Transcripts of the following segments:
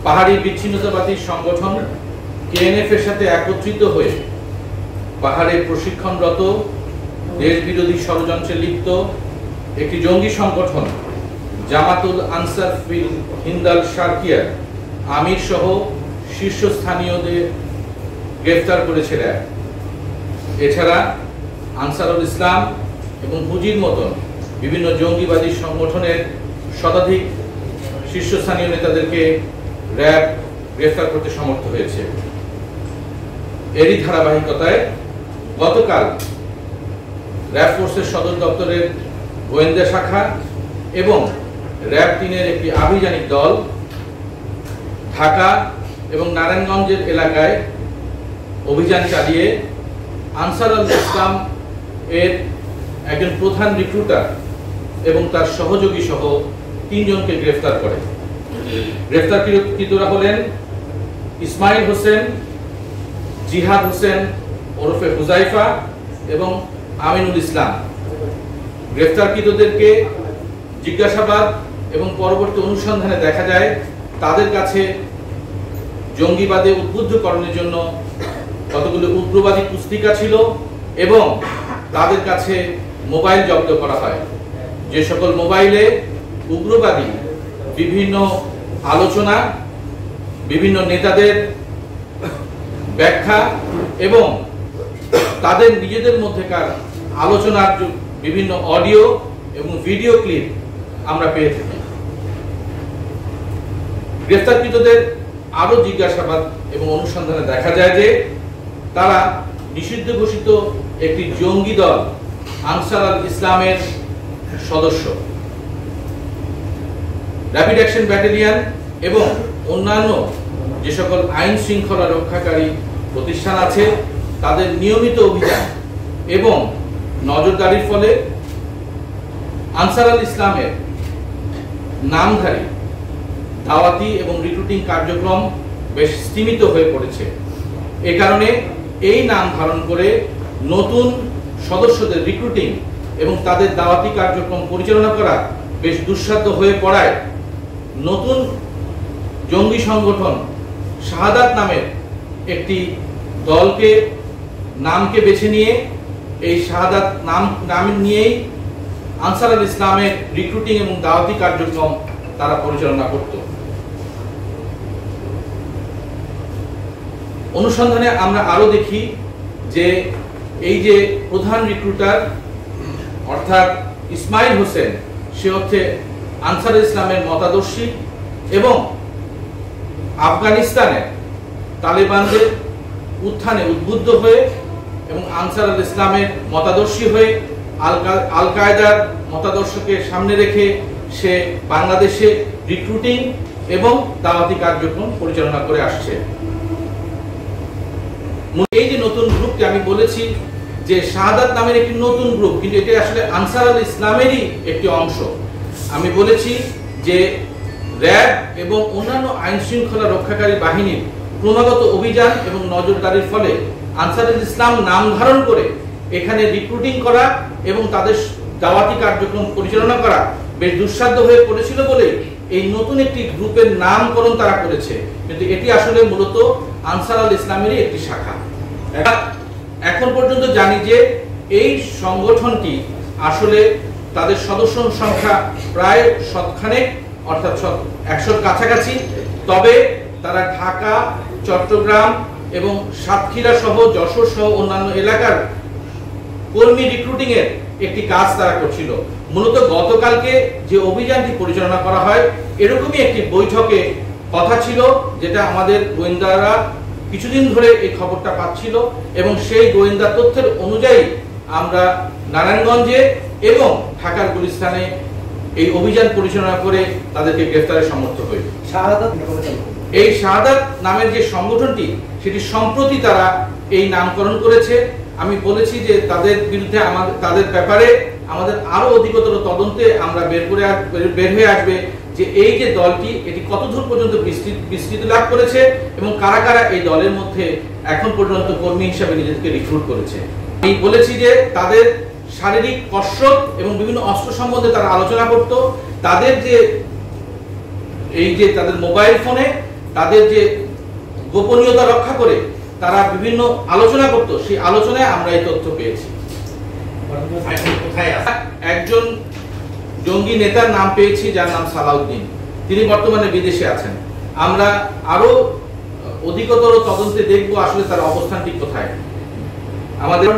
পাহাড়ি বিচ্ছিন্নতাবাদী সংগঠন কেএনএফ এর সাথে একত্রিত হয়ে পাহাড়ে প্রশিক্ষণরত দেশবিরোধী ষড়যন্ত্রে লিপ্ত একটি জঙ্গি সংগঠন জামাতুল আনসার ফিল হিন্দাল শারকিয়ার আমির সহ শীর্ষস্থানীয়দের গ্রেফতার করেছে র্যাব। এছাড়া আনসারুল ইসলাম এবং হুজির মতন বিভিন্ন জঙ্গিবাদী সংগঠনের শতাধিক শীর্ষস্থানীয় নেতাদেরকে র্যাব গ্রেফতার করতে সমর্থ হয়েছে। এরই ধারাবাহিকতায় গতকাল র্যাব ফোর্সের সদর দপ্তরের গোয়েন্দা শাখা এবং র্যাব 3-এর একটি আভিযানিক দল ঢাকা এবং নারায়ণগঞ্জের এলাকায় অভিযান চালিয়ে আনসারুল ইসলাম এর একজন প্রধান রিক্রুটার এবং তার সহযোগী সহ 3 জনকে গ্রেফতার করে। গ্রেফতারকৃতরা হলেন ইসমাইল হোসেন, জিহাদ হোসেন ওরফে হুজাইফা এবং আমিনুল ইসলাম। গ্রেফতারকৃতদেরকে জিজ্ঞাসাবাদ এবং পরবর্তী অনুসন্ধানে দেখা যায় তাদের কাছে জঙ্গিবাদে উদ্বুদ্ধকরণের জন্য কতগুলো উগ্রবাদী পুস্তিকা ছিল এবং তাদের কাছে মোবাইল জব্দ করা হয়। যে সকল মোবাইলে উগ্রবাদী বিভিন্ন আলোচনা, বিভিন্ন নেতাদের ব্যাখ্যা এবং তাদের নিজেদের মধ্যেকার আলোচনার বিভিন্ন অডিও এবং ভিডিও ক্লিপ আমরা পেয়ে থাকি। গ্রেফতারকৃতদের আরো জিজ্ঞাসাবাদ এবং অনুসন্ধানে দেখা যায় যে তারা নিষিদ্ধ ঘোষিত একটি জঙ্গি দল আনসারুল ইসলামের সদস্য। র্যাপিড অ্যাকশন ব্যাটালিয়ন এবং অন্যান্য যে সকল আইন শৃঙ্খলা রক্ষাকারী প্রতিষ্ঠান আছে তাদের নিয়মিত অভিযান এবং নজরদারির ফলে আনসারুল ইসলামের নামধারী দাওয়াতি এবং রিক্রুটিং কার্যক্রম বেশ স্তীমিত হয়ে পড়েছে। এ কারণে এই নাম ধারণ করে নতুন সদস্যদের রিক্রুটিং এবং তাদের দাওয়াতি কার্যক্রম পরিচালনা করা বেশ দুঃসাধ্য হয়ে পড়ায় নতুন জঙ্গি সংগঠন শাহাদাত নামের একটি দলকে নামকে বেছে নিয়ে এই শাহাদাত নাম নিয়েই আনসারুল ইসলামের রিক্রুটিং এবং দাওয়াতি কার্যক্রম তারা পরিচালনা করত। অনুসন্ধানে আমরা আরো দেখি যে এই যে প্রধান রিক্রুটার অর্থাৎ ইসমাইল হোসেন, সে হচ্ছে আনসারুল ইসলামের মতাদর্শী এবং আফগানিস্তানে তালেবানদের উত্থানে উদ্বুদ্ধ হয়ে এবং আনসারুল ইসলামের মতাদর্শী হয়ে আল কায়দার মতাদর্শকে সামনে রেখে সে বাংলাদেশে রিক্রুটিং এবং দাওয়াতি কার্যক্রম পরিচালনা করে আসছে। এই যে নতুন গ্রুপটি আমি বলেছি যে শাহাদাত নামের একটি নতুন গ্রুপ, কিন্তু এটা আসলে আনসারুল ইসলামেরই একটি অংশ। আমি বলেছি যে র্যাব এবং অন্যান্য আইন শৃঙ্খলা রক্ষাকারী বাহিনীর ক্রমাগত অভিযান এবং নজরদারির ফলে আনসারুল ইসলাম নাম ধারণ করে এখানে রিক্রুটিং করা এবং তাদের দাওয়াতি কার্যক্রম পরিচালনা করা বেশ দুঃসাধ্য হয়ে পড়েছিল বলে এই নতুন একটি গ্রুপের নামকরণ তারা করেছে, কিন্তু এটি আসলে মূলত আনসারুল ইসলামেরই একটি শাখা। এখন পর্যন্ত জানি যে এই সংগঠনটি আসলে তাদের সদস্য সংখ্যা প্রায় 100 অর্থাৎ 100-র কাছাকাছি। তবে তারা ঢাকা, চট্টগ্রাম এবং সাতক্ষীরা সহ যশোর সহ অন্যান্য এলাকার কর্মী রিক্রুটিং এর একটি কাজ তারা করছিল। মূলত গতকালকে যে অভিযানটি পরিচালনা করা হয় এরকমই একটি বৈঠকে কথা ছিল, যেটা আমাদের গোয়েন্দারা কিছুদিন ধরে এই খবরটা পাচ্ছিল এবং সেই গোয়েন্দা তথ্যের অনুযায়ী আমরা নারায়ণগঞ্জে এবং ঢাকার গুলিস্তানে এই অভিযান পরিচালনা করে তাদেরকে গ্রেফতারে সমর্থ হই। এই শাহাদাত নামের যে সংগঠনটি সেটি সম্প্রতি তারা এই নামকরণ করেছে। আমি বলেছি যে তাদের বিরুদ্ধে তাদের ব্যাপারে আমাদের আরো অধিকতর তদন্তে আমরা বের হয়ে আসবে যে এই যে দলটি এটি কতদূর পর্যন্ত বিস্তৃতি লাভ করেছে এবং কারা কারা এই দলের মধ্যে এখন পর্যন্ত কর্মী হিসাবে নিজেদেরকে রিক্রুট করেছে। আমি বলেছি যে তাদের শারীরিক কসরত এবং বিভিন্ন অস্ত্র সম্বন্ধে তারা আলোচনা করত। তাদের যে এই যে তাদের মোবাইল ফোনে তাদের যে গোপনীয়তা রক্ষা করে তারা বিভিন্ন আলোচনা করত, সেই আলোচনায় আমরা এই তথ্য পেয়েছি। একজন জঙ্গি নেতার নাম পেয়েছি যার নাম সালাউদ্দিন, তিনি বর্তমানে বিদেশে আছেন। আমরা আরো অধিকতর তদন্তে দেখব আসলে তার অবস্থানটি কোথায়। আমাদের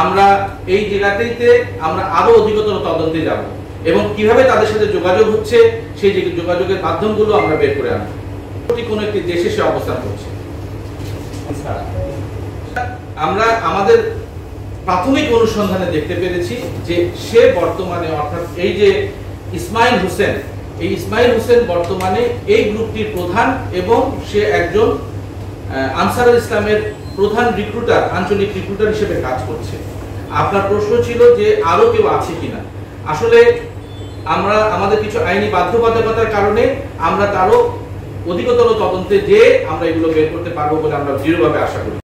আমরা এই জেলাটিতে আমরা আরো অধিকতর তদন্তে যাব এবং কিভাবে তাদের সাথে যোগাযোগ হচ্ছে সেই যোগাযোগের মাধ্যমগুলো আমরা বের করে আনবো। কোনো একটি দেশে সে অবস্থান করছে। আমরা আমাদের প্রাথমিক অনুসন্ধানে দেখতে পেরেছি যে সে বর্তমানে, অর্থাৎ এই যে ইসমাইল হোসেন, এই ইসমাইল হোসেন বর্তমানে এই গ্রুপটির প্রধান এবং সে একজন আনসারুল ইসলামের প্রধান রিক্রুটার, আঞ্চলিক রিক্রুটার হিসেবে কাজ করছে। আপনার প্রশ্ন ছিল যে আরো কেউ আছে কিনা। আসলে আমরা আমাদের কিছু আইনি বাধ্যবাধকতার কারণে আমরা তারও অধিকতর তদন্তে যে আমরা এগুলো বের করতে পারবো বলে আমরা দৃঢ়ভাবে আশা করি।